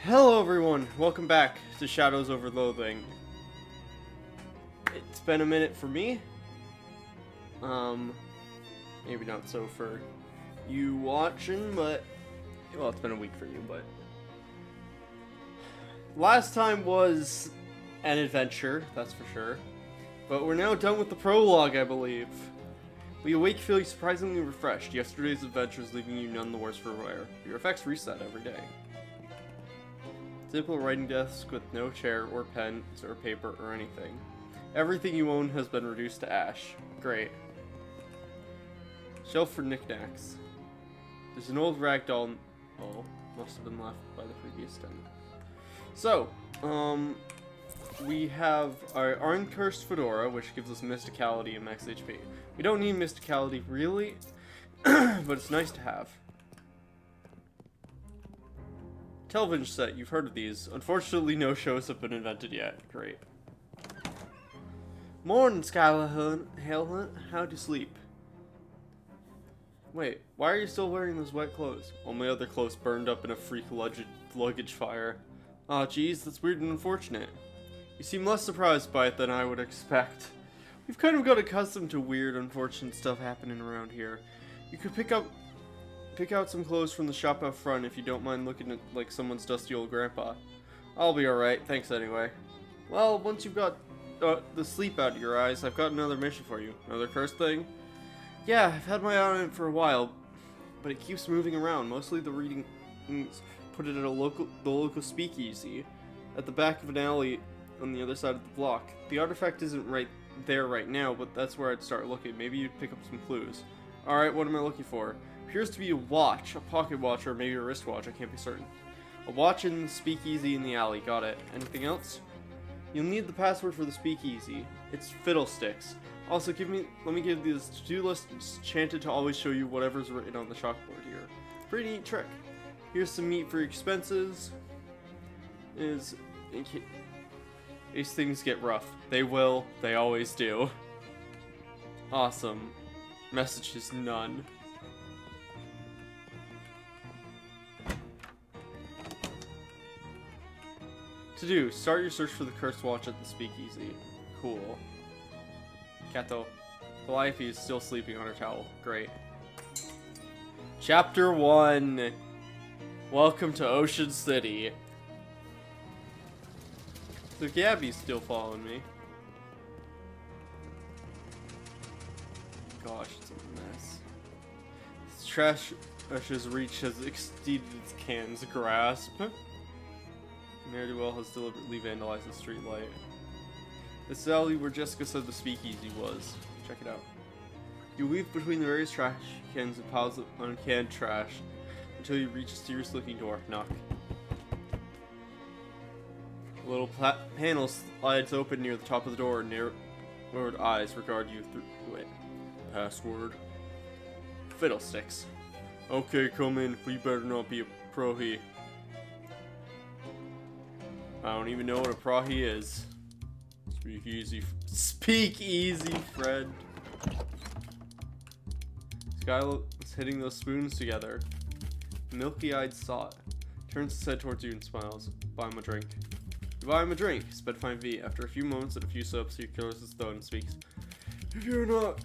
Hello everyone, welcome back to Shadows Over Loathing. It's been a minute for me. Maybe not so for you watching, but well, it's been a week for you, but last time was an adventure, that's for sure. But we're now done with the prologue, I believe. We awake feeling surprisingly refreshed. Yesterday's adventures leaving you none the worse for wear. Your effects reset every day. Simple writing desk with no chair or pens or paper or anything. Everything you own has been reduced to ash. Great. Shelf for knickknacks. There's an old rag doll. Oh, must have been left by the previous tenant. So, we have our uncursed fedora, which gives us mysticality and max HP. We don't need mysticality really, but it's nice to have. Television set, you've heard of these. Unfortunately, no shows have been invented yet. Great. Morning, Skylar Halehunt. How'd you sleep? Wait, why are you still wearing those wet clothes? All my other clothes burned up in a freak luggage fire. Aw, geez, that's weird and unfortunate. You seem less surprised by it than I would expect. We've kind of got accustomed to weird, unfortunate stuff happening around here. You could pick out some clothes from the shop out front if you don't mind looking at like someone's dusty old grandpa. I'll be alright, thanks anyway. Well, once you've got the sleep out of your eyes, I've got another mission for you. Another cursed thing? Yeah, I've had my eye on it for a while, but it keeps moving around. Mostly the readings put it at the local speakeasy at the back of an alley on the other side of the block. The artifact isn't right there right now, but that's where I'd start looking. Maybe you'd pick up some clues. Alright, what am I looking for? Appears to be a watch, a pocket watch, or maybe a wristwatch, I can't be certain. A watch in the speakeasy in the alley, got it. Anything else? You'll need the password for the speakeasy. It's fiddlesticks. Also, let me give you this to-do list chanted to always show you whatever's written on the chalkboard here. Pretty neat trick. Here's some meat for your expenses. In case things get rough. They will, they always do. Awesome. Message is none. To do, start your search for the cursed watch at the speakeasy. Cool. Kato. Calliope is still sleeping on her towel. Great. Chapter 1. Welcome to Ocean City. So Gabby's still following me. Gosh, it's a mess. This trash's reach has exceeded its can's grasp. Ne'er-do-well has deliberately vandalized the street light. This is the alley where Jessica said the speakeasy was. Check it out. You weave between the various trash cans and piles of uncanned trash until you reach a serious-looking door. Knock. A little panel slides open near the top of the door, and narrowed eyes regard you through it. Password. Fiddlesticks. Okay, come in, but you better not be a prohi. I don't even know what a prohi is. Speak easy, friend. Skylar is hitting those spoons together. Milky-eyed sot turns his head towards you and smiles. Buy him a drink. You buy him a drink. Sped fine V. After a few moments and a few sips, he clears his throat and speaks. If you're not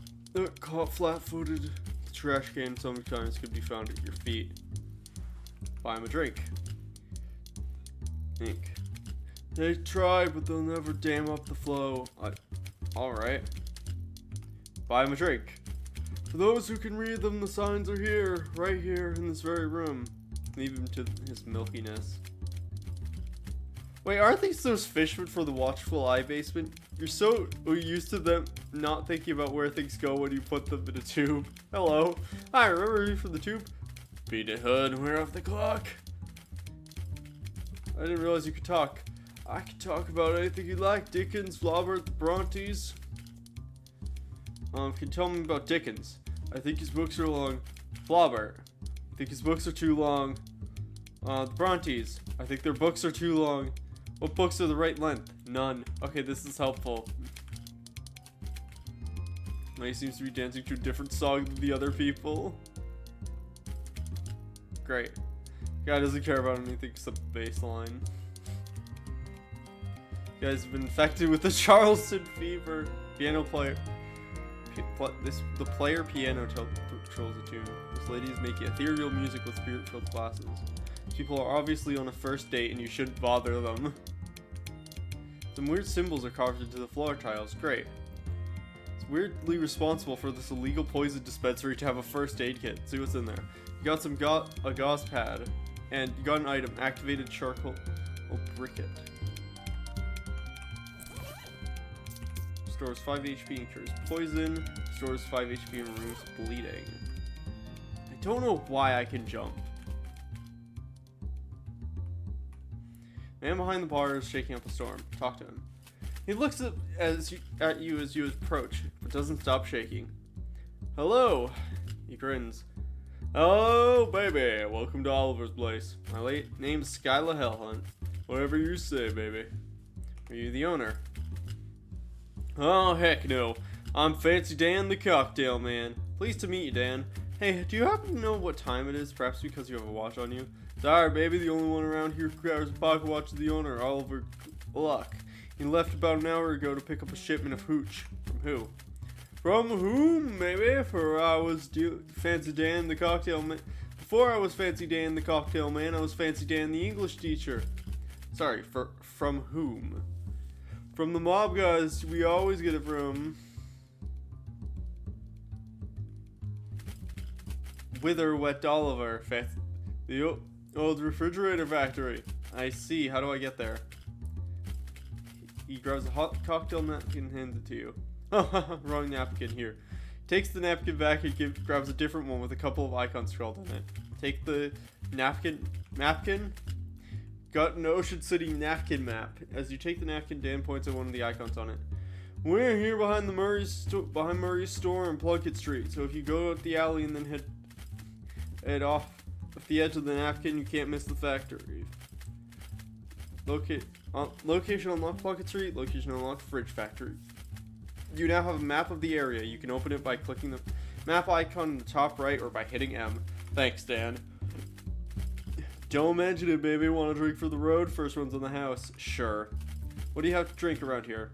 caught flat-footed, the trash can sometimes could be found at your feet. Buy him a drink. Ink. They try, but they'll never dam up the flow. Alright. Buy him a drink. For those who can read them, the signs are here, right here, in this very room. Leave him to his milkiness. Wait, aren't these those fishmen for the watchful eye basement? You're so used to them not thinking about where things go when you put them in a tube. Hello. Hi, remember me from the tube? Beat it, hood. We're off the clock. I didn't realize you could talk. I can talk about anything you like. Dickens, Flaubert, the Brontes. Can you tell me about Dickens? I think his books are long. Flaubert. I think his books are too long. The Brontes. I think their books are too long. What books are the right length? None. Okay, this is helpful. He seems to be dancing to a different song than the other people. Great. Guy doesn't care about anything except the baseline. You guys have been infected with the Charleston fever. Piano player. The player piano controls the tune. This lady is making ethereal music with spirit-filled glasses. People are obviously on a first date and you shouldn't bother them. Some weird symbols are carved into the floor tiles. Great. It's weirdly responsible for this illegal poison dispensary to have a first aid kit. See what's in there. You got a gauze pad. And you got an item. Activated charcoal briquette. Stores 5 HP and cures poison. Stores 5 HP and removes bleeding. I don't know why I can jump. Man behind the bar is shaking up a storm. Talk to him. He looks at you as you approach, but doesn't stop shaking. Hello! He grins. Oh, baby! Welcome to Oliver's place. My name's Skyla Hellhunt. Whatever you say, baby. Are you the owner? Oh, heck no. I'm Fancy Dan the Cocktail Man. Pleased to meet you, Dan. Hey, do you happen to know what time it is? Perhaps because you have a watch on you? Sorry, baby. The only one around here who carries a pocket watch is the owner, Oliver Luck. He left about an hour ago to pick up a shipment of hooch. From who? From whom, maybe? For I was Fancy Dan the Cocktail Man. Before I was Fancy Dan the Cocktail Man, I was Fancy Dan the English teacher. Sorry, from whom? From the mob guys, we always get it from Wither Wet Oliver, the old refrigerator factory. I see. How do I get there? He grabs a hot cocktail napkin and hands it to you. Wrong napkin here. Takes the napkin back and grabs a different one with a couple of icons scrawled on it. Take the napkin. Got an Ocean City napkin map. As you take the napkin, Dan points at one of the icons on it. We're here behind Murray's store on Plunkett Street. So if you go up the alley and then head off the edge of the napkin, you can't miss the factory. Location unlocked Plunkett Street. Location unlocked Fridge Factory. You now have a map of the area. You can open it by clicking the map icon in the top right or by hitting M. Thanks, Dan. Don't mention it, baby. Want a drink for the road? First one's on the house. Sure. What do you have to drink around here?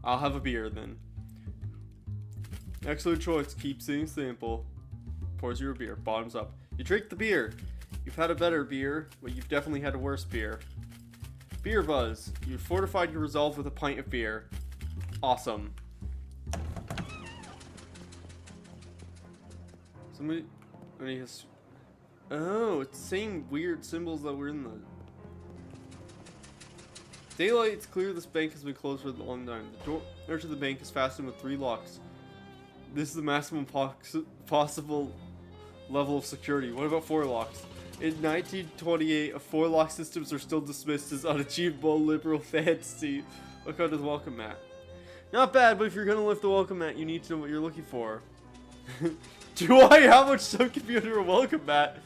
I'll have a beer, then. Excellent choice. Keep seeing sample. Pours you a beer. Bottoms up. You drink the beer. You've had a better beer, but you've definitely had a worse beer. Beer buzz. You've fortified your resolve with a pint of beer. Awesome. Somebody has... Oh, it's the same weird symbols that were in the... Daylight, it's clear this bank has been closed for a long time. The door to the bank is fastened with 3 locks. This is the maximum possible level of security. What about 4 locks? In 1928, 4-lock systems are still dismissed as unachievable liberal fantasy. Look out his welcome mat. Not bad, but if you're gonna lift the welcome mat, you need to know what you're looking for. Do I? How much stuff can be under a welcome mat?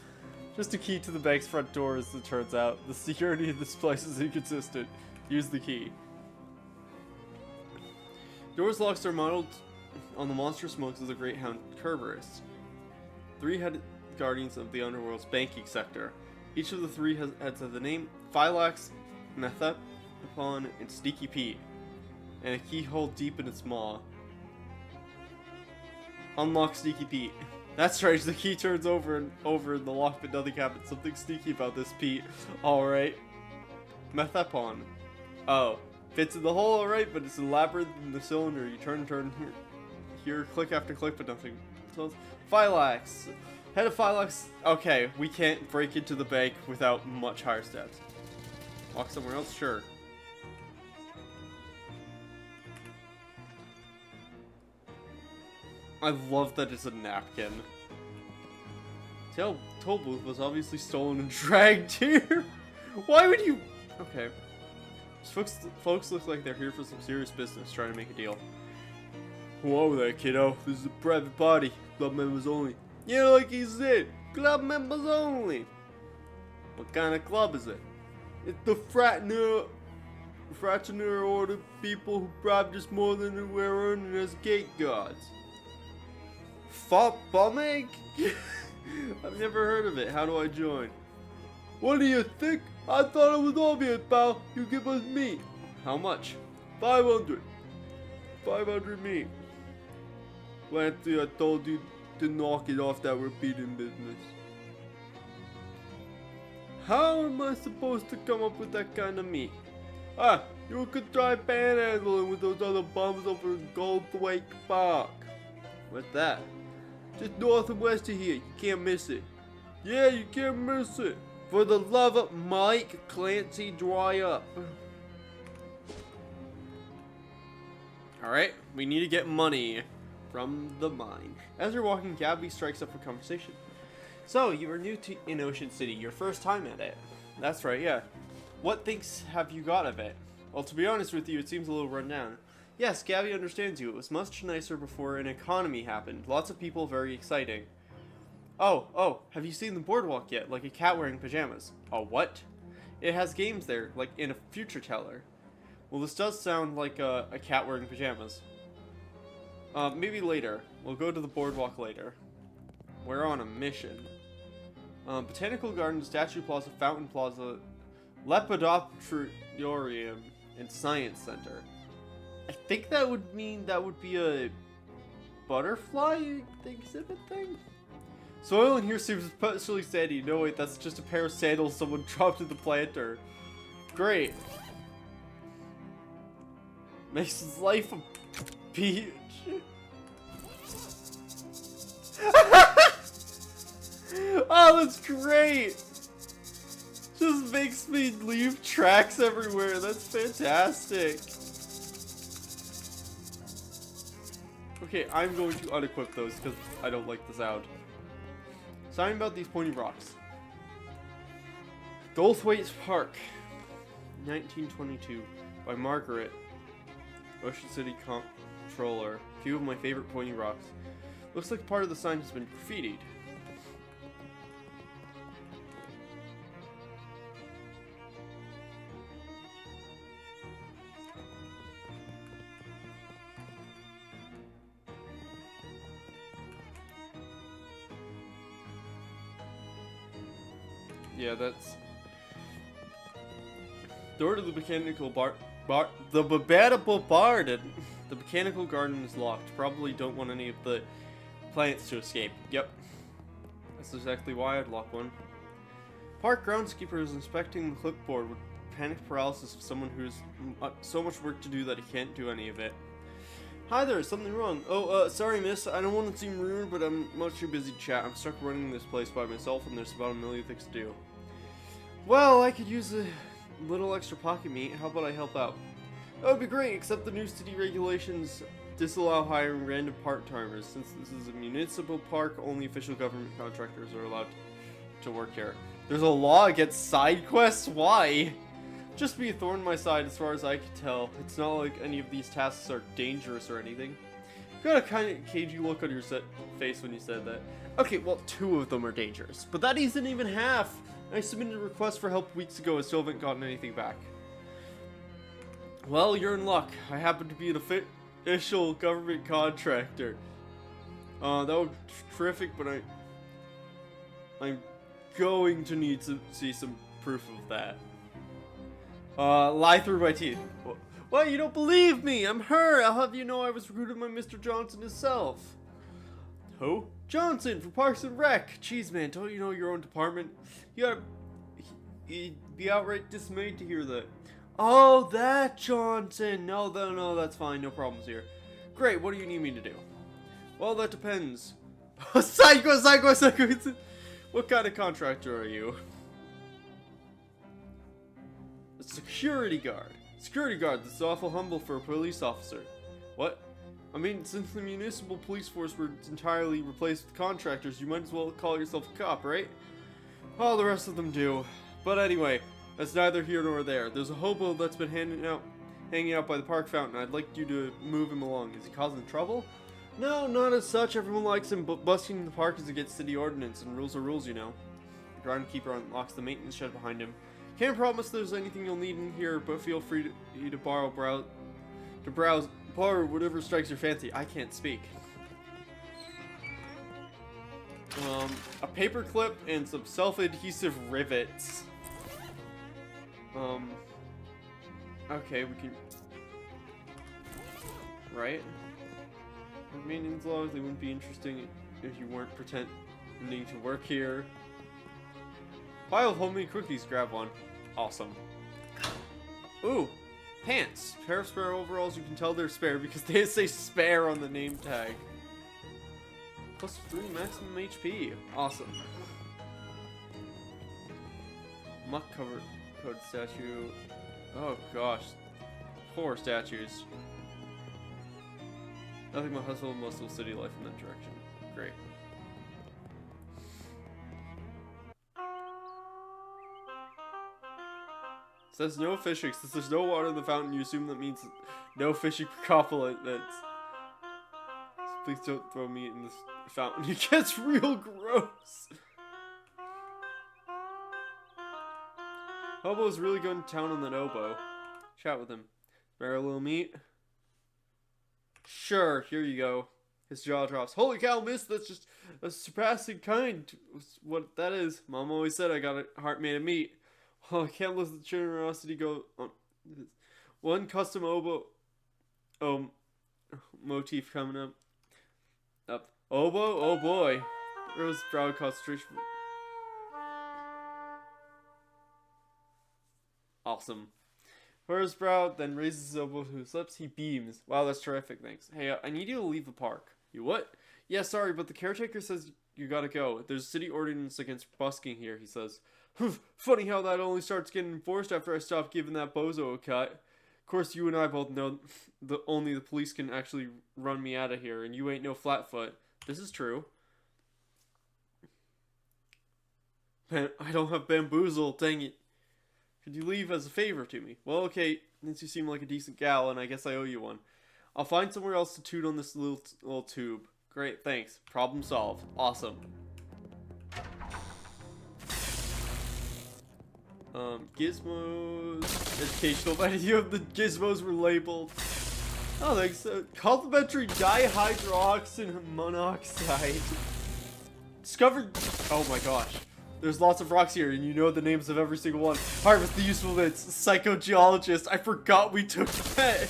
Just a key to the bank's front door, as it turns out. The security in this place is inconsistent. Use the key. Doors locks are modeled on the monstrous smokes of the Great Hound Kerberos. 3-headed guardians of the underworld's banking sector. Each of the 3 heads have the name Phylax, Methapon, and Sneaky Pete, and a keyhole deep in its maw. Unlock Sneaky Pete. That's right, the key turns over and over in the lock, but nothing happens. Something sneaky about this, Pete. Alright. Methapon. Oh. Fits in the hole, alright, but it's a labyrinth in the cylinder. You turn and turn here, click after click, but nothing. So, Phylax. Head of Phylax. Okay, we can't break into the bank without much higher steps. Walk somewhere else? Sure. I love that it's a napkin. Toll booth was obviously stolen and dragged here. Why would you... Okay. Folks look like they're here for some serious business, trying to make a deal. Whoa there, kiddo. This is a private party. Club members only. Yeah, like he said. Club members only. What kind of club is it? It's the fraternal order people who bribe just more than we're earning as gate guards. Bumeg? I've never heard of it. How do I join? What do you think? I thought it was obvious, pal. You give us meat. How much? 500. 500 meat. Clancy, I told you to knock it off that repeating business. How am I supposed to come up with that kind of meat? Ah, you could try panhandling with those other bums over in Goldthwaite Park. What's that? Just north and west of here. You can't miss it. Yeah, you can't miss it. For the love of Mike, Clancy, dry up. Alright, we need to get money from the mine. As you're walking, Gabby strikes up a conversation. So, you are new in Ocean City, your first time at it. That's right, yeah. What things have you got of it? Well, to be honest with you, it seems a little run down. Yes, Gabby understands you. It was much nicer before an economy happened. Lots of people, very exciting. Oh, have you seen the boardwalk yet? Like a cat wearing pajamas. A what? It has games there, like in a future teller. Well, this does sound like a cat wearing pajamas. Maybe later. We'll go to the boardwalk later. We're on a mission. Botanical Garden, Statue Plaza, Fountain Plaza, Lepidopterium, and Science Center. I think that would mean that would be a butterfly exhibit thing? Soil in here seems especially sandy. No, wait, that's just a pair of sandals someone dropped in the planter. Great. Makes his life a peach. Oh, that's great! Just makes me leave tracks everywhere. That's fantastic. Okay, I'm going to unequip those because I don't like the sound. Something about these pointy rocks. Goldthwaite Park, 1922, by Margaret, Ocean City Controller. A few of my favorite pointy rocks. Looks like part of the sign has been graffitied. Yeah, that's... Door to the Botanical the Botanical Garden is locked. Probably don't want any of the plants to escape. Yep. That's exactly why I'd lock one. Park groundskeeper is inspecting the clipboard with panic paralysis of someone who's so much work to do that he can't do any of it. Hi there, something wrong. Oh, sorry miss, I don't want to seem rude, but I'm much too busy to chat. I'm stuck running this place by myself and there's about a million things to do. Well, I could use a little extra pocket meat. How about I help out? That would be great, except the new city regulations disallow hiring random part-timers. Since this is a municipal park, only official government contractors are allowed to work here. There's a law against side quests? Why? Just be a thorn in my side as far as I can tell. It's not like any of these tasks are dangerous or anything. You got a kind of cagey look on your face when you said that. Okay, well, 2 of them are dangerous, but that isn't even half. I submitted a request for help weeks ago and still haven't gotten anything back. Well, you're in luck. I happen to be an official government contractor. That would be terrific, but I'm going to need to see some proof of that. Lie through my teeth. What? You don't believe me? I'm her. I'll have you know I was recruited by Mr. Johnson himself. Who? Johnson from Parks and Rec. Jeez, man, don't you know your own department? You'd be outright dismayed to hear that. Oh, that Johnson. No, that's fine. No problems here. Great. What do you need me to do? Well, that depends. Psycho. What kind of contractor are you? A security guard. Security guard. This is awful humble for a police officer. What? I mean, since the municipal police force were entirely replaced with contractors, you might as well call yourself a cop, right? All the rest of them do. But anyway, that's neither here nor there. There's a hobo that's been hanging out by the park fountain. I'd like you to move him along. Is he causing trouble? No, not as such. Everyone likes him, but busting in the park is against city ordinance, and rules are rules, you know. The groundskeeper unlocks the maintenance shed behind him. Can't promise there's anything you'll need in here, but feel free to borrow whatever strikes your fancy. I can't speak. A paper clip and some self-adhesive rivets. Okay, we can... Right? Maintenance logs, they wouldn't be interesting if you weren't pretending to work here. Pile of homemade cookies, grab one. Awesome. Ooh, pants. Pair of spare overalls, you can tell they're spare because they say spare on the name tag. Plus 3 maximum HP. Awesome. Muck cover code statue. Oh gosh. Poor statues. Nothing but hustle and most of the city life in that direction. Great. It says no fishing. Since there's no water in the fountain, you assume that means no fishing per couplet. That's... Please don't throw me in this fountain. It gets real gross. Hobo's really going to town on that oboe. Chat with him. Spare a little meat? Sure, here you go. His jaw drops. Holy cow, miss, that's just a surpassing kind. What that is. Mom always said I got a heart made of meat. Oh, I can't let the generosity go on. One custom oboe motif coming up. Oboe? Oh boy. Rose brow concentration. Awesome. Rose brow, then raises his oboe to his lips. He beams. Wow, that's terrific, thanks. Hey, I need you to leave the park. You what? Yeah, sorry, but the caretaker says you gotta go. There's city ordinance against busking here, he says. Funny how that only starts getting enforced after I stop giving that bozo a cut. Of course, you and I both know only the police can actually run me out of here, and you ain't no flatfoot. This is true. Man, I don't have bamboozle, dang it. Could you leave as a favor to me? Well, okay, since you seem like a decent gal, and I guess I owe you one. I'll find somewhere else to toot on this little tube. Great, thanks. Problem solved. Awesome. Gizmos. Educational value of the gizmos were labeled. Oh, thanks. Complimentary dihydroxin monoxide. Discovered. Oh my gosh. There's lots of rocks here, and you know the names of every single one. Harvest the useful bits. Psychogeologist. I forgot we took that.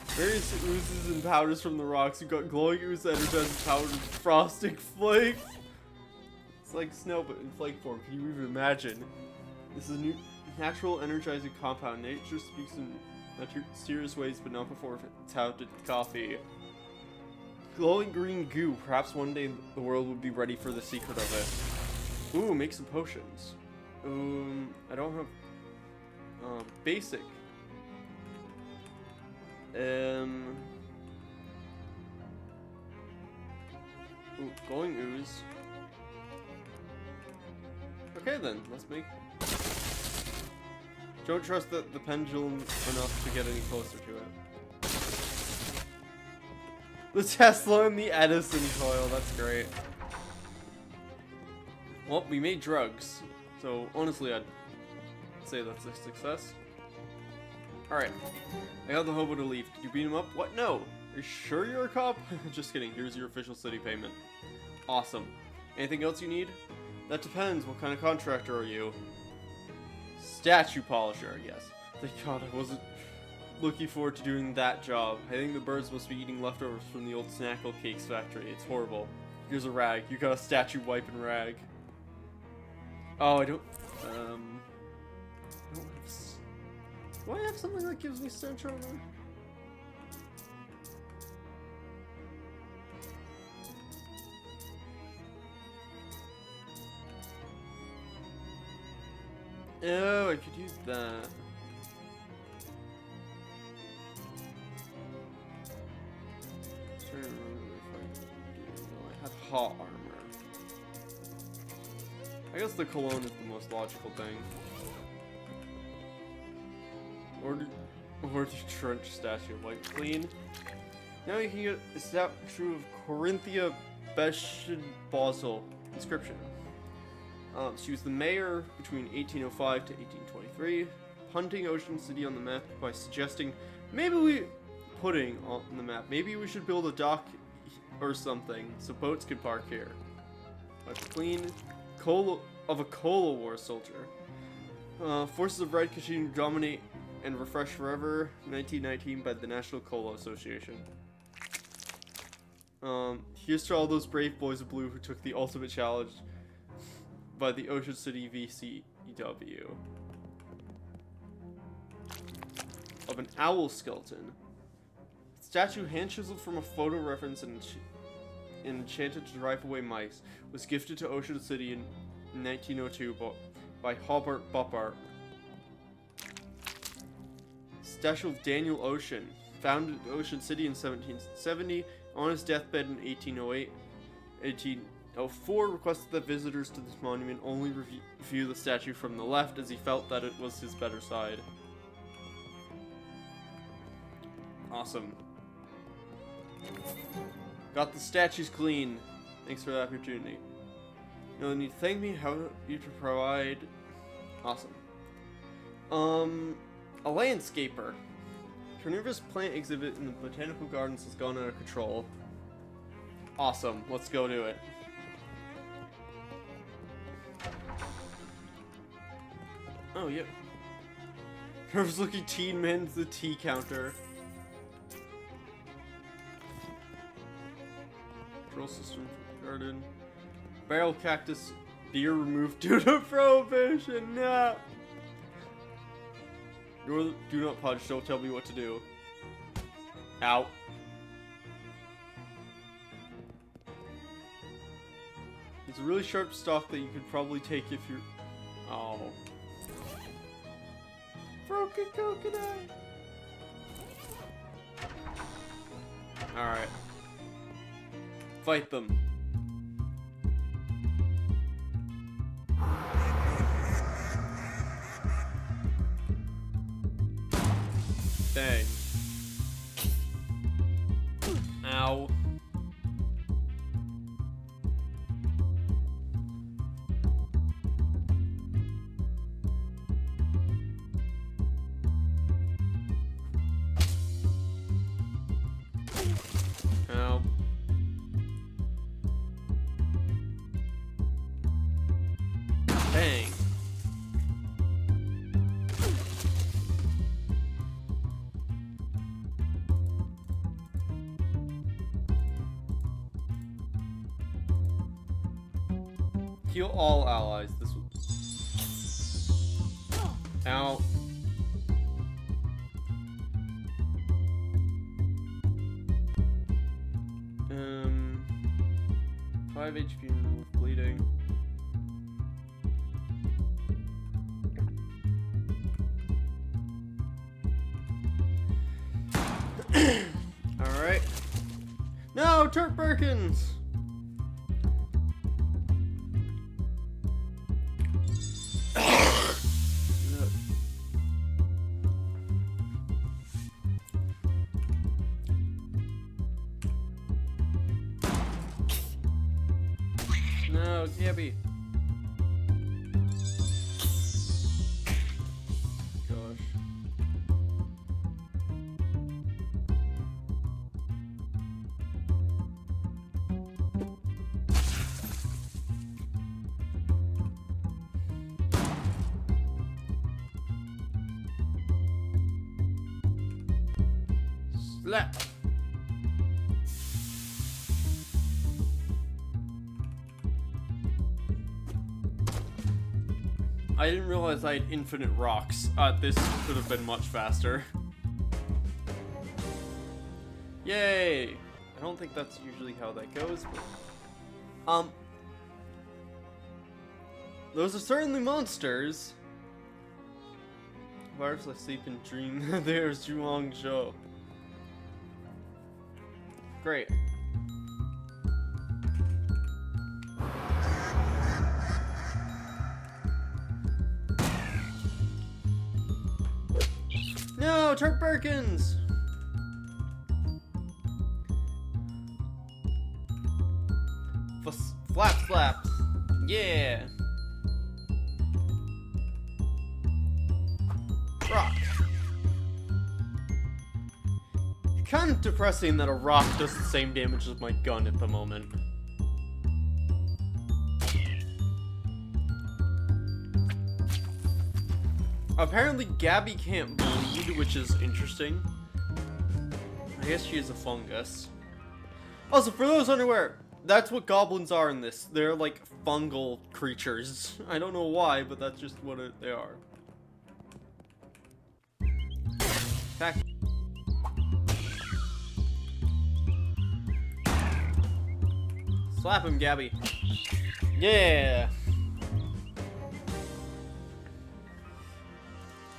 Various oozes and powders from the rocks. You got glowing ooze, energizing powder, frosting flakes. It's like snow, but in flake form. Can you even imagine? This is a new natural energizing compound. Nature speaks in mysterious ways, but not before it's touted coffee. Glowing green goo. Perhaps one day the world will be ready for the secret of it. Ooh, make some potions. I don't have basic. Ooh, glowing ooze. Okay then, let's make. Don't trust the pendulum enough to get any closer to it. The Tesla and the Edison coil, that's great. Well, we made drugs, so honestly I'd say that's a success. Alright, I got the hobo to leave. Did you beat him up? What? No! Are you sure you're a cop? Just kidding, here's your official city payment. Awesome. Anything else you need? That depends, what kind of contractor are you? Statue polisher, I guess. Thank God I wasn't looking forward to doing that job. I think the birds must be eating leftovers from the old Snackle Cakes factory. It's horrible. Here's a rag. You got a statue wipe and rag. Oh, I don't have... Do I have something that gives me stench armor? Oh, I could use that. Trying to remember if I do. No, I have hot armor. I guess the cologne is the most logical thing. Order the trench statue, wipe clean. Now you can get a statue of Corinthia Basel. Inscription. She was the mayor between 1805 to 1823, punting Ocean City on the map by suggesting maybe we build a dock or something, so boats can park here. A clean cola of a Cola War soldier. Forces of Red continue to dominate and refresh forever. 1919 by the National Cola Association. Here's to all those brave boys of blue who took the ultimate challenge by the Ocean City VCW. Of an owl skeleton. Statue hand-chiseled from a photo reference and enchanted to drive away mice, was gifted to Ocean City in 1902 by Hobart Boppart. Statue of Daniel Ocean, founded Ocean City in 1770, on his deathbed in 1808. 1804 requested that visitors to this monument only view the statue from the left, as he felt that it was his better side. Awesome. Got the statues clean. Thanks for the opportunity. You'll need to thank me how you to provide. Awesome. A landscaper. Carnivorous plant exhibit in the botanical gardens has gone out of control. Awesome. Let's go do it. Oh, yeah. Nervous looking teen man to the tea counter. Control system for garden. Barrel cactus. Beer removed due to prohibition. No. Do not punch. Don't tell me what to do. Ow. It's a really sharp stalk that you could probably take if you're. Oh. Broken coconut. Alright. Fight them. Dang. Ow. Ow. Dang. Heal all allies. This was. Ow. 5 HP remove bleeding. Alright. No, Turk Birkins! No, Gabby. Gosh. Slap. I didn't realize I had infinite rocks. This could have been much faster. Yay! I don't think that's usually how that goes, but... Those are certainly monsters! Virus, I sleep and dream. There's Zhuang Zhou. Great. No, Turk Birkins! Flap slaps. Yeah. Rock. Kind of depressing that a rock does the same damage as my gun at the moment. Apparently Gabby can't bleed, which is interesting. I guess she is a fungus. Also, for those unaware, that's what goblins are in this. They're like fungal creatures. I don't know why, but that's just what they are. Attack. Slap him, Gabby. Yeah.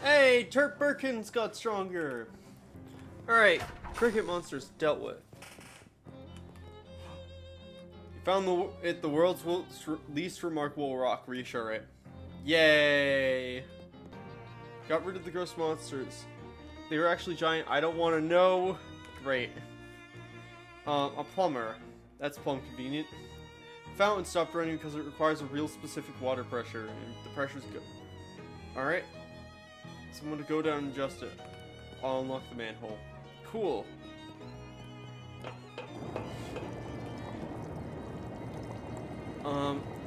Hey, Turp Birkins got stronger. Alright, cricket monsters dealt with. You found the world's least remarkable rock. Reassure it. Yay. Got rid of the gross monsters. They were actually giant. I don't want to know. Great. A plumber. That's plumb convenient. Fountain stopped running because it requires a real specific water pressure, and the pressure's good. Alright. So I'm gonna go down and adjust it. I'll unlock the manhole. Cool.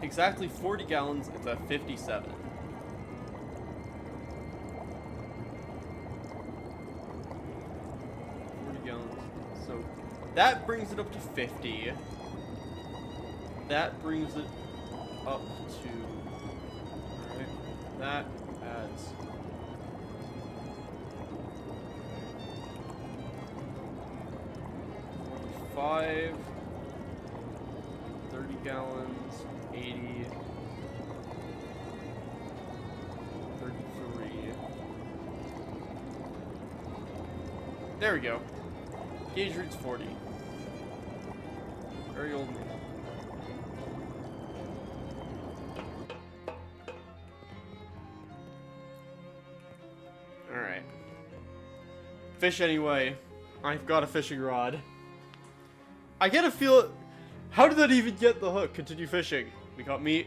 Exactly 40 gallons. It's at 57. 40 gallons. So that brings it up to 50. That brings it up to. Alright. That adds. 5, 30 gallons, 80, 33. There we go. Gauge reads 40. Very old man. Alright. Fish anyway. I've got a fishing rod. I get a feel. How did that even get the hook? Continue fishing. We caught meat.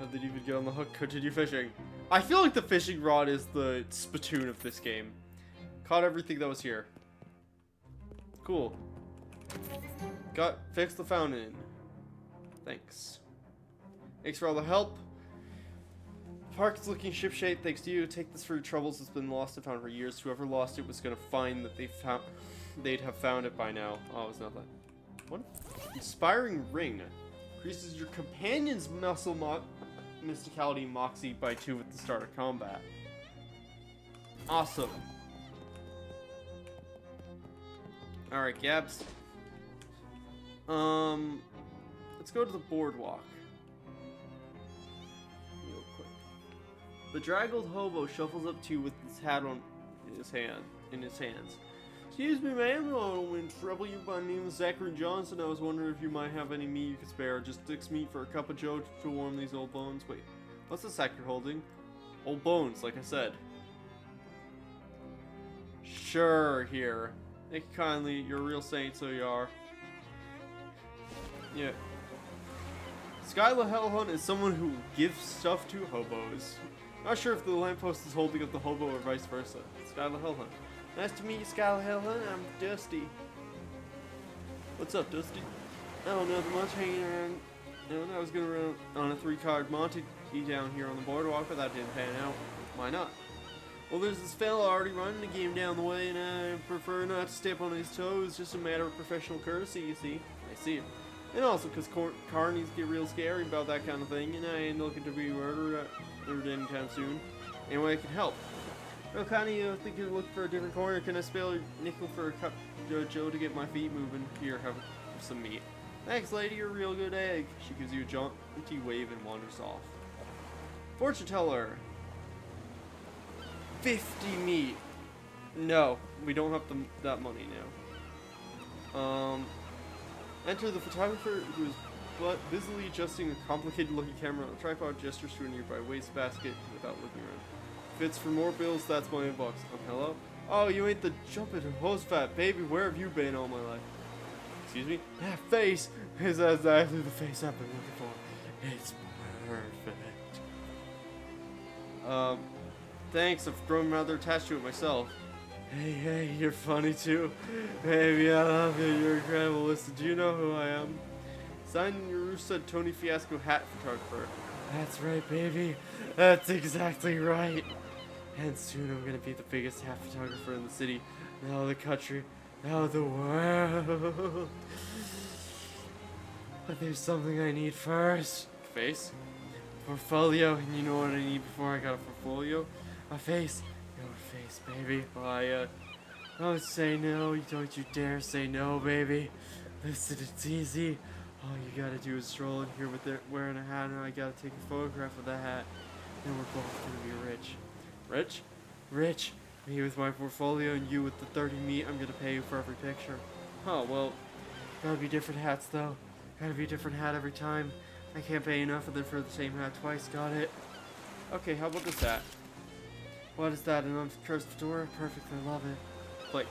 How did it even get on the hook? Continue fishing. I feel like the fishing rod is the spittoon of this game. Caught everything that was here. Cool. Fixed the fountain. Thanks. Thanks for all the help. Park is looking shipshape thanks to you. Take this for your troubles. It's been lost and found for years. Whoever lost it was gonna find that they'd have found it by now. Oh, it's not that. What? Inspiring ring. Increases your companion's muscle mysticality moxie by 2 at the start of combat. Awesome. Alright, Gabs. Let's go to the boardwalk. The draggled hobo shuffles up to you with his hat in his hands. Excuse me, ma'am, I don't mean to trouble you. My name is Zachary Johnson. I was wondering if you might have any meat you could spare. Just 6 meat for a cup of joe to warm these old bones. Wait, what's the sack you're holding? Old bones, like I said. Sure, here. Thank you kindly. You're a real saint, so you are. Yeah. Skyla Hellhunt is someone who gives stuff to hobos. Not sure if the lamppost is holding up the hobo or vice versa. Skyla Hellhunt. Nice to meet you, Skyla Hellhunt. I'm Dusty. What's up, Dusty? Oh, nothing much, hanging around. I was gonna run on a 3-card Monty down here on the boardwalk, but that didn't pan out. Why not? Well, there's this fella already running the game down the way, and I prefer not to step on his toes. Just a matter of professional courtesy, you see. I see it. And also because carnies get real scary about that kind of thing, and I ain't looking to be murdered anytime soon. Anyway, I can help. Well, Connie, you think you're looking for a different corner? Can I spare a nickel for a cup of Joe to get my feet moving? Here, have some meat. Thanks, lady, you're a real good egg. She gives you a jaunty wave and wanders off. Fortune teller. 50 meat. No, we don't have that money now. Enter the photographer who is busily adjusting a complicated-looking camera on a tripod, gestures to a nearby wastebasket without looking around. Fits for more bills, that's my inbox. Hello? Oh, you ain't the jumping hose fat baby. Where have you been all my life? Excuse me? That face is exactly the face I've been looking for. It's perfect. Thanks, I've grown rather attached to it myself. Hey, you're funny too. Baby, I love you, you're incredible. Listen, do you know who I am? Signed Yarusa Tony Fiasco hat photographer. That's right, baby. That's exactly right. And soon I'm gonna be the biggest hat photographer in the city, now the country, now the world. But there's something I need first. Face? Portfolio, and you know what I need before I got a portfolio? A face. Your face, baby. Don't say no. Don't you dare say no, baby. Listen, it's easy. All you gotta do is stroll in here with it wearing a hat, and I gotta take a photograph of the hat. And we're both gonna be rich. Rich? Rich. Me with my portfolio and you with the 30 meat. I'm gonna pay you for every picture. Oh, well, gotta be different hats though. Gotta be a different hat every time. I can't pay enough of them for the same hat twice. Got it? Okay, how about this hat? What is that? An uncursed fedora? Perfect, I love it. Click.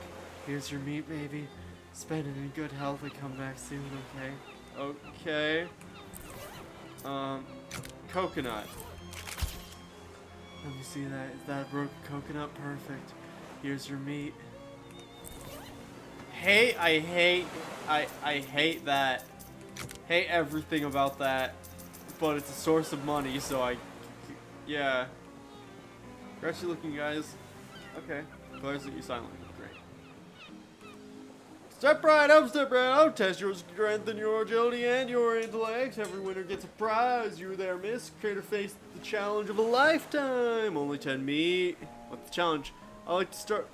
Here's your meat, baby. Spend it in good health and come back soon, okay? Okay. Coconut. Let me see that. Is that a broken coconut? Perfect. Here's your meat. I hate that. Hate everything about that. But it's a source of money, so yeah. Aggressive looking guys. Okay. Players that you silently. Great. Step right up, step right up. Test your strength and your agility and your intellect. Every winner gets a prize. You there, miss. Creator faced the challenge of a lifetime. Only 10 meat. What's the challenge? I like to start.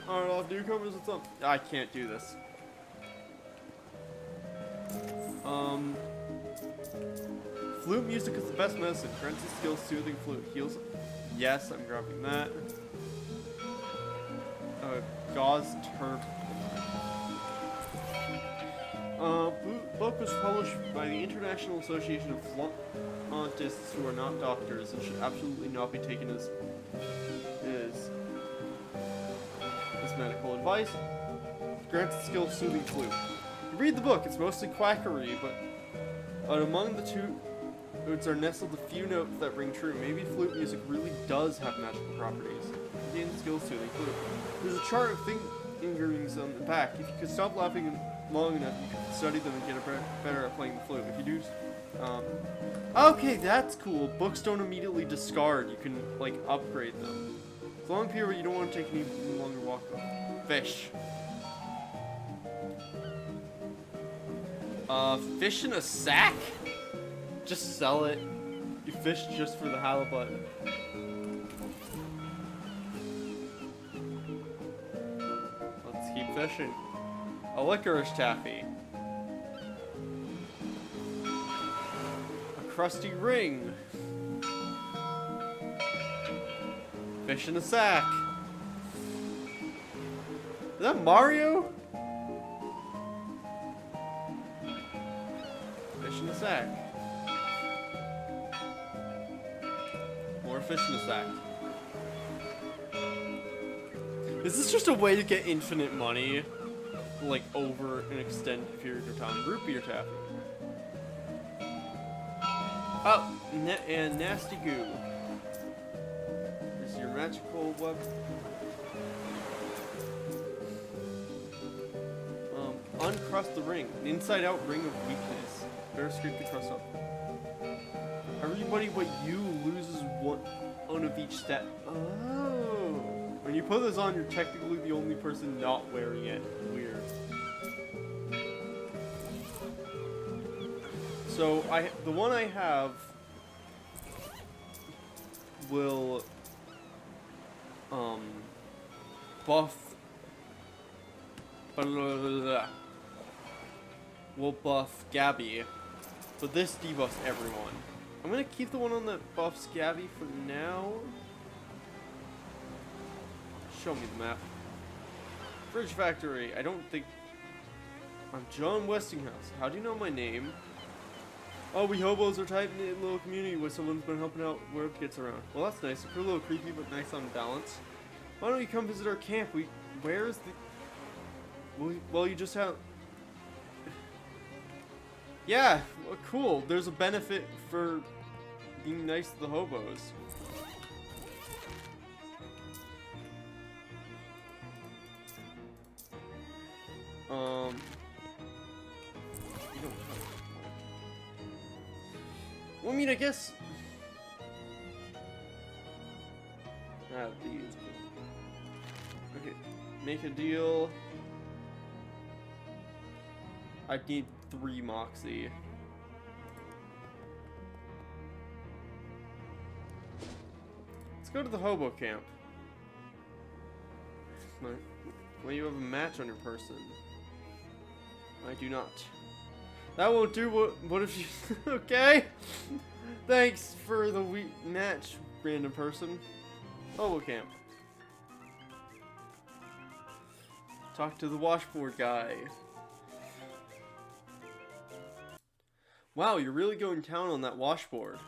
Alright, off newcomers and something. I can't do this. Flute music is the best medicine. Grants the skill soothing flute. Heals. Yes, I'm grabbing that. Gauze turf. Book was published by the International Association of Flauntists who are not doctors and should absolutely not be taken as medical advice. Grants the skill soothing flute. Read the book. It's mostly quackery, but among the two notes are nestled a few notes that ring true. Maybe flute music really does have magical properties. Gain skill soothing flute. There's a chart of fingerings on the back. If you could stop laughing long enough, you could study them and get better at playing the flute. If you do, okay, that's cool. Books don't immediately discard. You can like upgrade them. It's a long period, you don't want to take any longer walk. Fish. Fish in a sack? Just sell it. You fish just for the halibut. Let's keep fishing. A licorice taffy. A crusty ring. Fish in a sack. Is that Mario? Fish in a sack. More fish in a sack. Is this just a way to get infinite money? Like over an extended period of time? Rupee or taffy? Oh, and nasty goo. Is your magical web? Uncrust the ring. An inside-out ring of weakness. Better scrape the crust up. Everybody but you loses one of each step. Oh. When you put this on, you're technically the only person not wearing it. Weird. So the one I have will buff will buff Gabby, but this debuffs everyone. I'm gonna keep the one on that buffs Gabby for now. Show me the map. Fridge Factory. I don't think I'm John Westinghouse. How do you know my name? Oh, we hobos are tight in a little community where someone's been helping out where it gets around. Well, that's nice. We're a little creepy, but nice on balance. Why don't you come visit our camp? Where's the... Well, you just have... Yeah, well, cool. There's a benefit for being nice to the hobos. You don't have. Well, I mean, I guess. These. Okay, make a deal. I need 3 Moxie. Let's go to the hobo camp. Well, you have a match on your person. I do not. That won't do. What if you... Okay. Thanks for the match, random person. Hobo camp. Talk to the washboard guy. Wow, you're really going down on that washboard.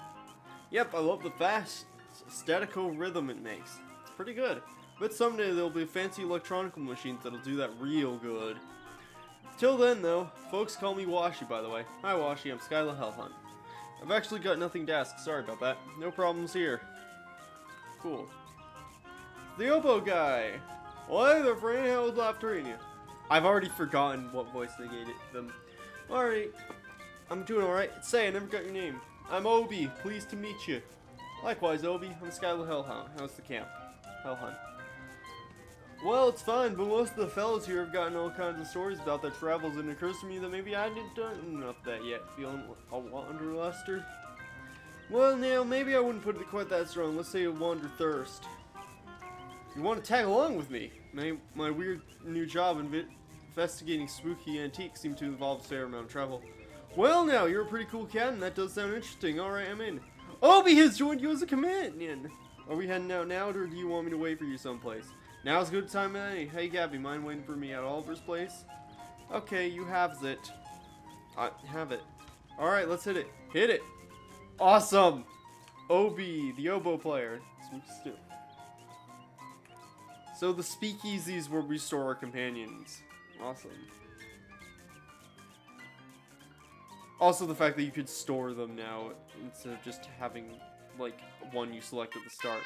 Yep, I love the fast statical rhythm it makes. It's pretty good. But someday there'll be fancy electronic machines that'll do that real good. Till then, though, folks call me Washi, by the way. Hi, Washi, I'm Skyla Hellhunt. I've actually got nothing to ask, sorry about that. No problems here. Cool. The oboe guy! Well, hey there, friend, how was life treating you? I've already forgotten what voice they gave them. Alright, I'm doing alright. Say, I never got your name. I'm Obi, pleased to meet you. Likewise, Obi, I'm Skyla Hellhunt. How's the camp? Hellhunt. Well, it's fine, but most of the fellows here have gotten all kinds of stories about their travels, and it occurs to me that maybe I haven't done enough of that yet. Feeling a wanderluster? Well, now, maybe I wouldn't put it quite that strong. Let's say a wanderthirst. You want to tag along with me? My weird new job investigating spooky antiques seems to involve a fair amount of travel. Well, now, you're a pretty cool cat, and that does sound interesting. Alright, I'm in. Obi has joined you as a companion! Are we heading out now, or do you want me to wait for you someplace? Now's a good time as any. Hey, Gabby, mind waiting for me at Oliver's place? Okay, you have it. I have it. Alright, let's hit it. Hit it! Awesome! Obi, the oboe player. So the speakeasies where we store our companions. Awesome. Also the fact that you could store them now instead of just having, like, one you select at the start.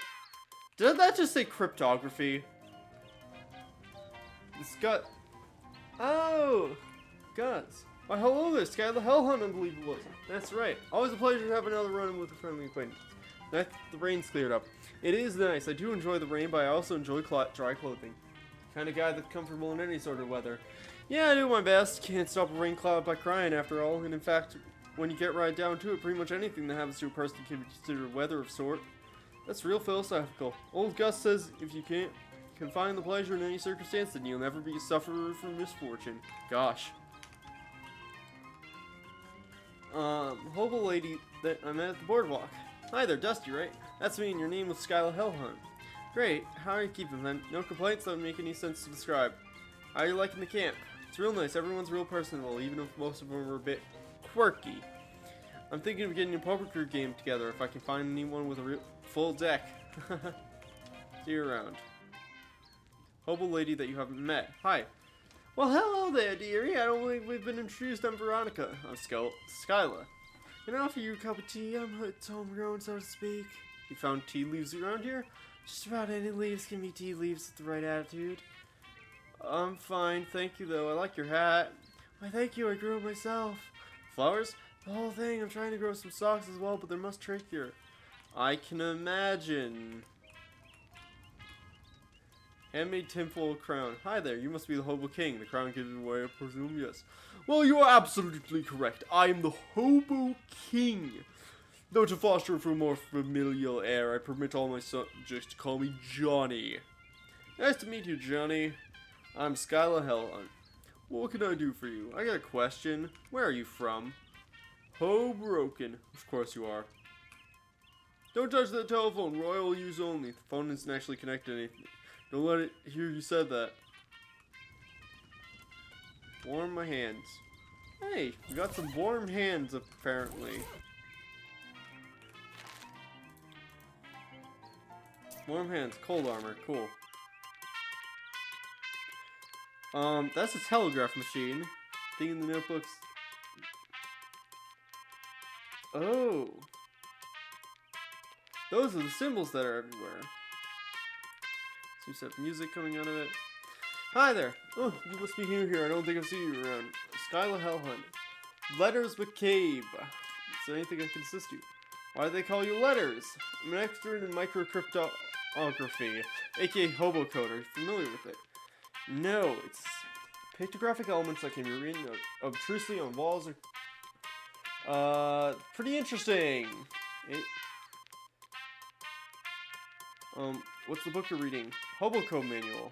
Did that just say cryptography? It's got... Oh! Guns. Why, hello there, Sky the Hellhunt, unbelievable. That's right. Always a pleasure to have another run with a friendly acquaintance. The rain's cleared up. It is nice. I do enjoy the rain, but I also enjoy dry clothing. Kind of guy that's comfortable in any sort of weather. Yeah, I do my best. Can't stop a rain cloud by crying, after all. And in fact, when you get right down to it, pretty much anything that happens to a person can be considered weather of sort. That's real philosophical. Old Gus says if you can't find the pleasure in any circumstance, then you'll never be a sufferer from misfortune. Gosh. Hobo lady that I met at the boardwalk. Hi there, Dusty, right? That's me, and your name was Skyla Hellhunt. Great. How are you keeping, then? No complaints that would make any sense to describe. How are you liking the camp? It's real nice. Everyone's real personable, even if most of them are a bit quirky. I'm thinking of getting a poker game together if I can find anyone with a real full deck. See you around. Hobo lady that you haven't met. Hi. Well, hello there, dearie. I don't think we've been introduced. I'm Veronica. I'm Skyla. Can I offer you a cup of tea? It's homegrown, so to speak. You found tea leaves around here? Just about any leaves can be tea leaves with the right attitude. I'm fine, thank you though. I like your hat. Why, thank you. I grew it myself. Flowers? The whole thing. I'm trying to grow some socks as well, but they're much trickier. I can imagine. Handmade tinfoil crown. Hi there, you must be the Hobo King. The crown gives away, I presume, yes. Well, you are absolutely correct. I am the Hobo King. Though to foster a more familial air, I permit all my subjects to call me Johnny. Nice to meet you, Johnny. I'm Skyla Hellhunt. What can I do for you? I got a question. Where are you from? Hoboken. Of course you are. Don't touch that telephone. Royal use only. The phone isn't actually connected to anything. Don't let it hear you said that. Warm my hands. Hey, we got some warm hands apparently. Warm hands, cold armor, cool. That's a telegraph machine. Thing in the notebooks. Oh. Those are the symbols that are everywhere. Seems to have music coming out of it. Hi there. Oh, you must be new here. I don't think I've seen you around. Skyla Hellhunt. Letters McCabe. Is there anything I can assist you? Why do they call you Letters? I'm an expert in microcryptography, aka hobo code. Are you familiar with it? No, it's pictographic elements that can be written obtrusely on walls or... pretty interesting. What's the book you're reading? Hobo code manual.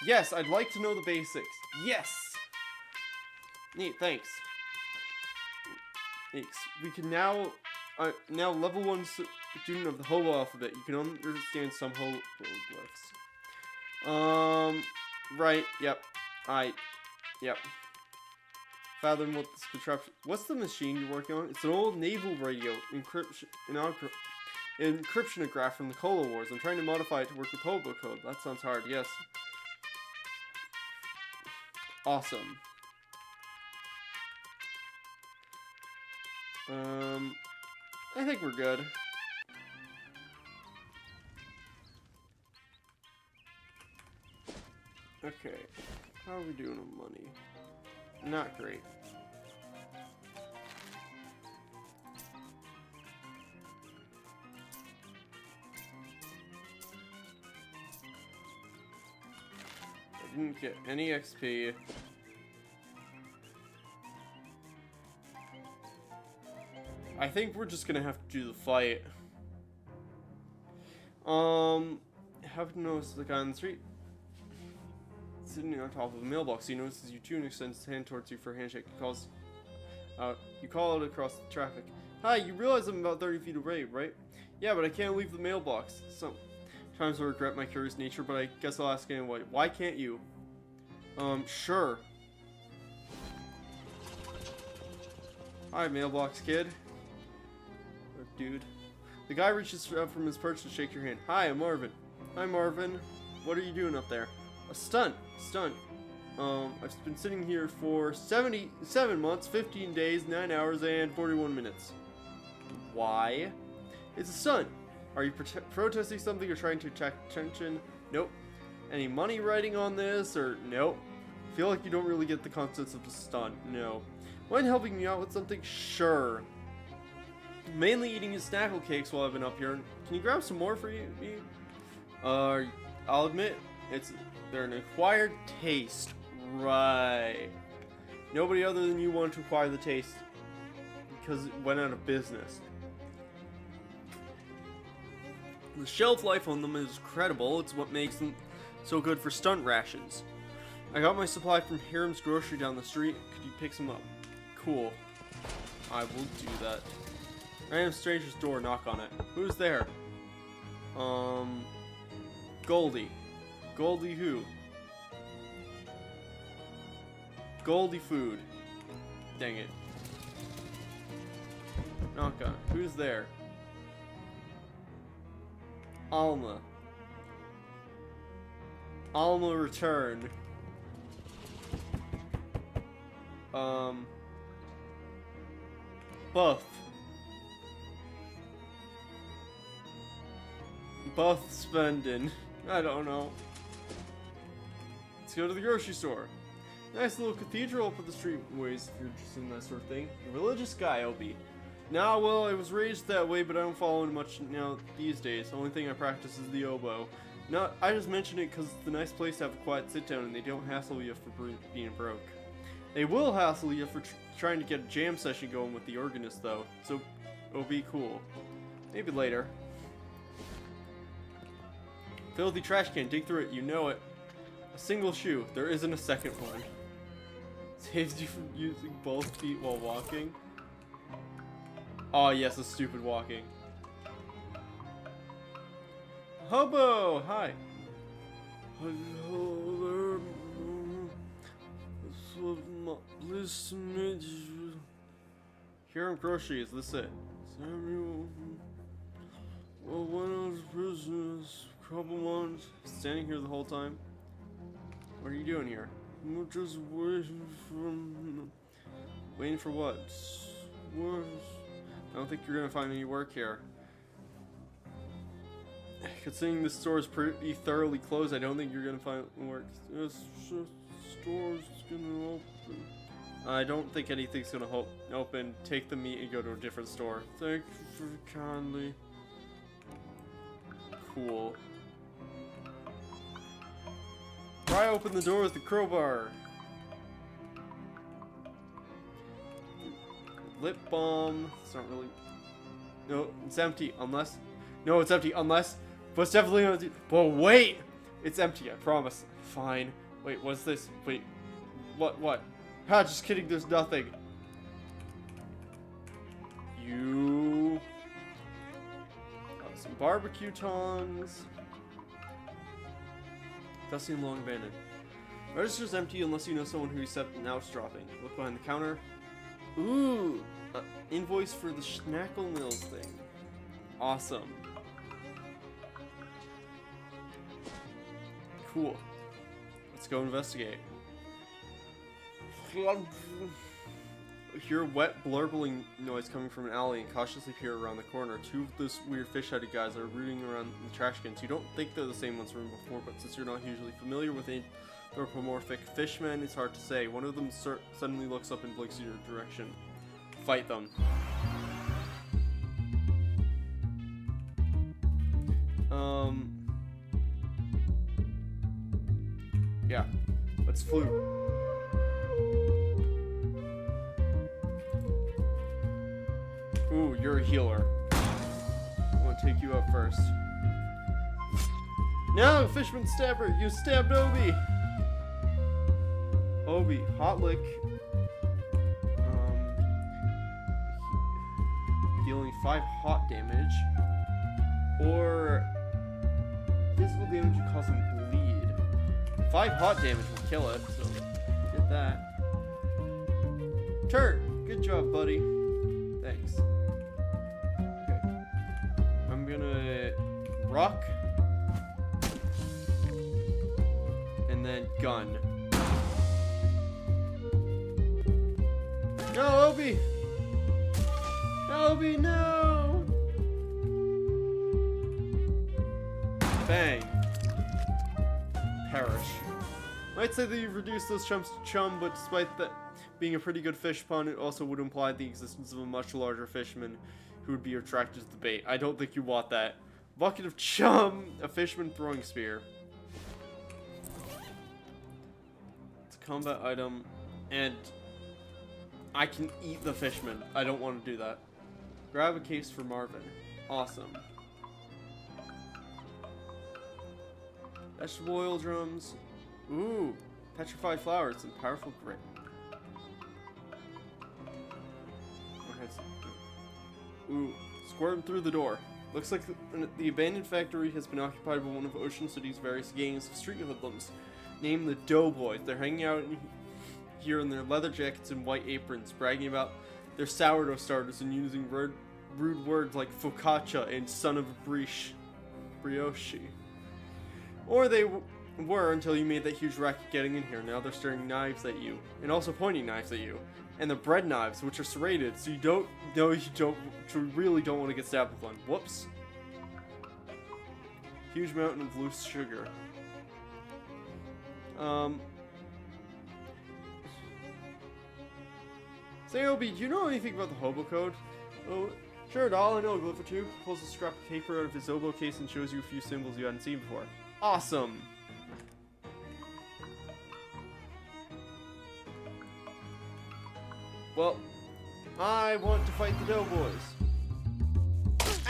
Yes, I'd like to know the basics. Yes! Neat, thanks. Thanks. We can now level 1 student of the Hobo alphabet. You can understand some hieroglyphs. Right, yep. Yep. Fathom what this contraption... What's the machine you're working on? It's an old naval radio encryptionograph from the Cola Wars. I'm trying to modify it to work with Hobo code. That sounds hard, yes. Awesome. I think we're good. Okay. How are we doing on money? Not great. I didn't get any XP. I think we're just gonna have to do the fight. Haven't noticed the guy on the street sitting on top of a mailbox. He notices you too and extends his hand towards you for a handshake. He calls you call out across the traffic. Hi, you realize I'm about 30 feet away, right? Yeah, but I can't leave the mailbox. Sometimes I regret my curious nature, but I guess I'll ask anyway. Why can't you? Sure. Hi, mailbox kid. Or dude. The guy reaches out from his perch to shake your hand. Hi, I'm Marvin. Hi, Marvin. What are you doing up there? A stunt. I've been sitting here for 77 months, 15 days, 9 hours, and 41 minutes. Why? It's a stunt. Are you protesting something or trying to attract attention? Nope. Any money riding on this, or nope? Feel like you don't really get the concepts of the stunt. No. Mind helping me out with something? Sure. Mainly eating his snackle cakes while I've been up here. Can you grab some more for you? I'll admit, they're an acquired taste. Right. Nobody other than you wanted to acquire the taste because it went out of business. The shelf life on them is credible. It's what makes them so good for stunt rations. I got my supply from Hiram's grocery down the street. Could you pick some up? Cool. I will do that. Random stranger's door, knock on it. Who's there? Goldie. Goldie who? Goldie food. Dang it. Knock on it. Who's there? Alma. Alma returned. Buff. Buff spending. I don't know. Let's go to the grocery store. Nice little cathedral up at the streetways if you're interested in that sort of thing. A religious guy, Obi. Nah, well, I was raised that way, but I don't follow it much now these days. The only thing I practice is the oboe. No, I just mention it because it's a nice place to have a quiet sit-down and they don't hassle you for being broke. They will hassle you for trying to get a jam session going with the organist, though. So, it'll be cool. Maybe later. Filthy trash can, dig through it, you know it. A single shoe, there isn't a second one. Saves you from using both feet while walking. Oh yes, a stupid walking. Hobo, hi. Hello there. Pleased to meet you. Here in grocery, is this it? Samuel. Well, when I was business, a couple months, standing here the whole time. What are you doing here? I'm just waiting for... Waiting for what? What? I don't think you're gonna find any work here. Considering this store is pretty thoroughly closed, I don't think you're gonna find it works. This store's gonna open. I don't think anything's gonna open. Take the meat and go to a different store. Thank you for kindly. Cool. Pry open the door with the crowbar. Lip balm. It's not really. No, it's empty. Unless. No, it's empty. Unless. But it's definitely empty. But wait! It's empty, I promise. Fine. Wait, what's this? Wait. What? Ha, just kidding, there's nothing. You. Some barbecue tongs. Dusty and long abandoned. Register's empty unless you know someone who set now it's dropping. Look behind the counter. Ooh! Invoice for the Schnackle Mills thing. Awesome. Cool. Let's go investigate. Hear a wet blurbling noise coming from an alley and cautiously peer around the corner. Two of those weird fish-headed guys are rooting around the trash cans. You don't think they're the same ones from before, but since you're not hugely familiar with anthropomorphic fishmen, it's hard to say. One of them suddenly looks up and blinks in your direction. Fight them. Yeah. Let's flew. Ooh, you're a healer. I want to take you up first. No, Fishman Stabber, you stabbed Obi! Obi, hot lick. Dealing 5 hot damage. Or physical damage would cause him bleed. 5 hot damage will kill it, so did that. Turt, good job, buddy. Thanks. Okay. I'm gonna rock. And then gun. No, Obi! Obi, no! Bang. Perish. Might say that you've reduced those chumps to chum, but despite that being a pretty good fish pun, it also would imply the existence of a much larger fisherman who would be attracted to the bait. I don't think you want that. Bucket of chum, a fisherman throwing spear. It's a combat item, and I can eat the fishman. I don't want to do that. Grab a case for Marvin. Awesome. Vegetable oil drums. Ooh, petrified flowers and powerful grit. Ooh, squirm through the door. Looks like the abandoned factory has been occupied by one of Ocean City's various gangs of street hoodlums, named the Doughboys. They're hanging out here in their leather jackets and white aprons, bragging about their sourdough starters and using rude words like focaccia and son of a brioche. Or they were until you made that huge racket getting in here. Now they're staring knives at you, and also pointing knives at you. And the bread knives, which are serrated, so you really don't want to get stabbed with one. Whoops. Huge mountain of loose sugar. Say, Obi, do you know anything about the hobo code? Oh, sure, doll, I know a glyph or two. Pulls a scrap of paper out of his oboe case and shows you a few symbols you hadn't seen before. Awesome! Well, I want to fight the Doughboys.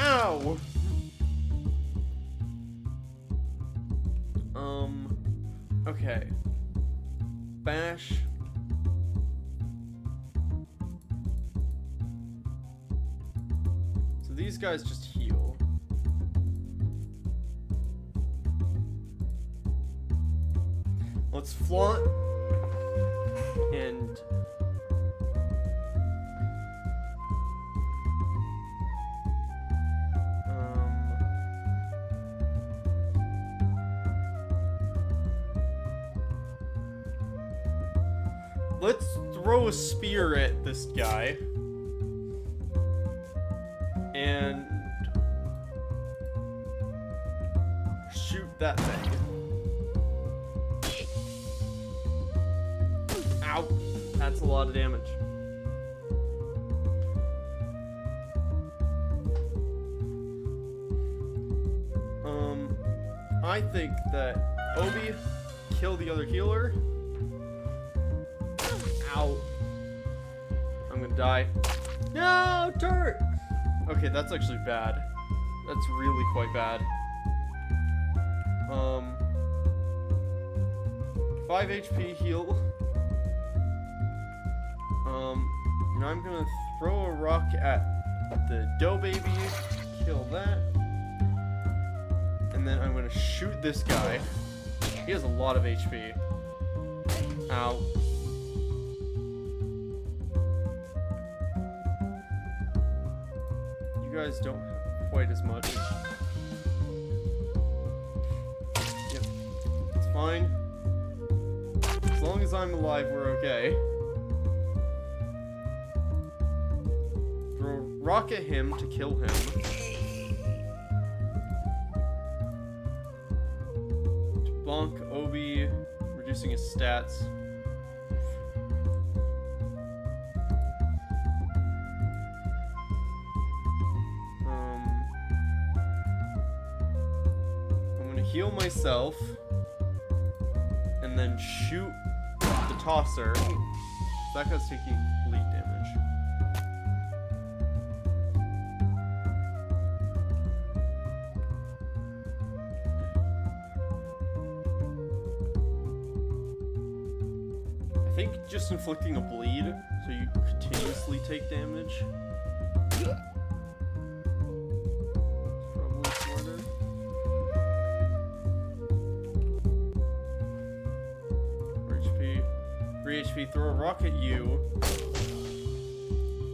Ow! Okay. Bash. So these guys just heal. Let's flaunt and let's throw a spear at this guy. And that thing. Ow! That's a lot of damage. I think that Obi kill the other healer. Ow. I'm gonna die. No, turret! Okay, that's actually bad. That's really quite bad. 5 HP heal. And I'm gonna throw a rock at the dough baby, kill that. And then I'm gonna shoot this guy. He has a lot of HP. Ow. You guys don't have quite as much. Yep. It's fine. As long as I'm alive, we're okay. Throw a rock at him to kill him. Bonk Obi, reducing his stats. I'm gonna heal myself and then shoot the tosser. That guy's taking bleed damage. I think just inflicting a bleed so you continuously take damage. It's probably smarter. 3 HP, throw a rock at you,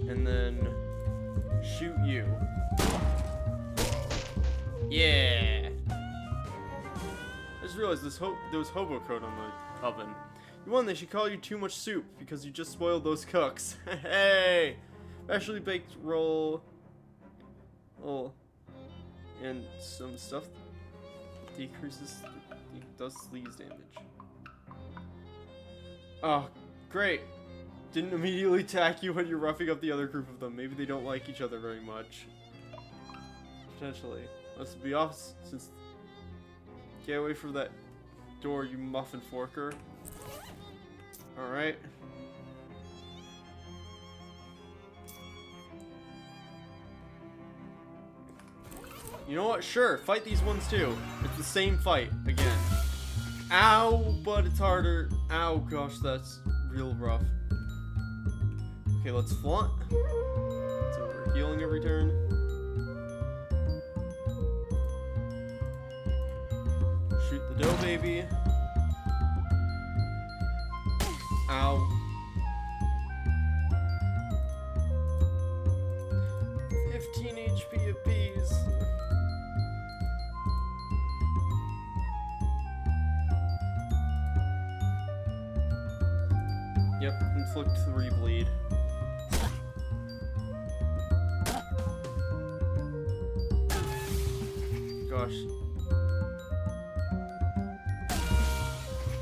and then shoot you. Yeah! I just realized there was hobo code on the oven. You won, they should call you too much soup because you just spoiled those cooks. Hey! Freshly baked roll. Oh. And some stuff does sleaze damage. Oh, great. Didn't immediately attack you when you're roughing up the other group of them. Maybe they don't like each other very much. Potentially. Let's be off since... Get away from that door, you muffin forker. Alright. You know what? Sure, fight these ones too. It's the same fight again. Ow, but it's harder. Ow, gosh, that's real rough. Okay, let's flaunt. So we're healing every turn. Shoot the dough baby. Ow. 15 HP apiece. Yep, inflict 3 bleed. Gosh.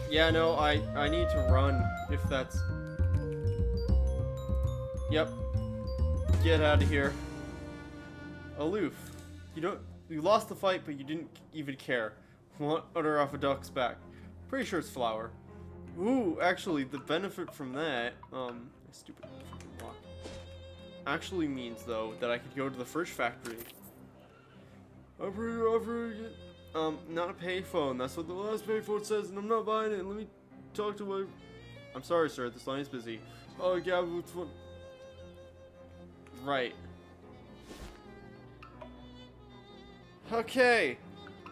Yeah, no, I need to run if that's... Yep. Get out of here. Aloof. You lost the fight, but you didn't even care. Want utter off a duck's back. Pretty sure it's flour. Ooh, actually, the benefit from that, stupid freaking block, actually means, though, that I could go to the first factory. Not a payphone. That's what the last payphone says, and I'm not buying it. Let me talk to my... I'm sorry, sir. This line is busy. Oh, yeah, which one? Right. Okay.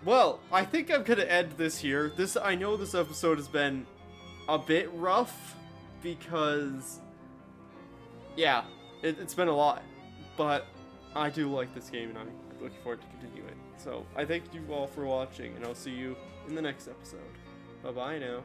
Well, I think I'm gonna end this here. I know this episode has been a bit rough because, yeah, it's been a lot, but I do like this game and I'm looking forward to continue it. So I thank you all for watching, and I'll see you in the next episode. Bye bye now.